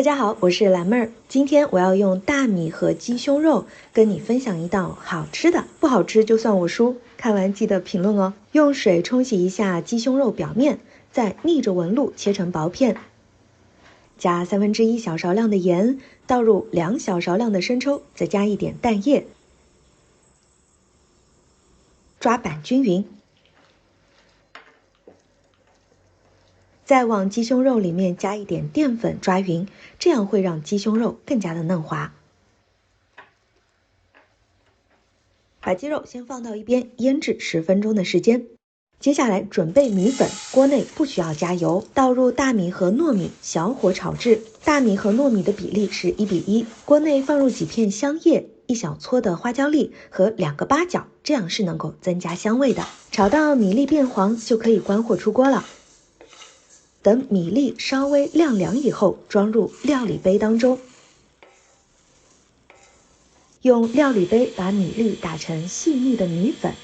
大家好，我是蓝妹儿。今天我要用大米和鸡胸肉跟你分享一道好吃的，不好吃就算我输。看完记得评论哦。用水冲洗一下鸡胸肉表面，再逆着纹路切成薄片，加1/3小勺量的盐，倒入2小勺量的生抽，再加一点蛋液，抓拌均匀。再往鸡胸肉里面加一点淀粉抓匀，这样会让鸡胸肉更加的嫩滑。把鸡肉先放到一边腌制10分钟的时间。接下来准备米粉，锅内不需要加油，倒入大米和糯米，小火炒制。大米和糯米的比例是1:1。锅内放入几片香叶、1小撮的花椒粒和2个八角，这样是能够增加香味的。炒到米粒变黄就可以关火出锅了。等米粒稍微晾凉以后，装入料理杯当中。用料理杯把米粒打成细密的米粉，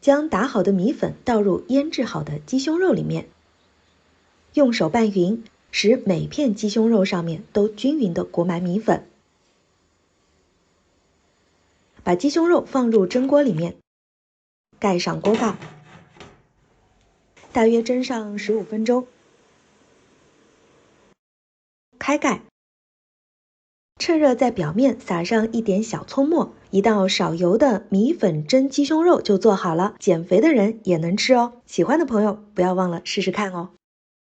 将打好的米粉倒入腌制好的鸡胸肉里面，用手拌匀，使每片鸡胸肉上面都均匀地裹满米粉。把鸡胸肉放入蒸锅里面，盖上锅盖，大约蒸上15分钟。开盖，趁热在表面撒上一点小葱末，一道少油的米粉蒸鸡胸肉就做好了，减肥的人也能吃哦。喜欢的朋友不要忘了试试看哦。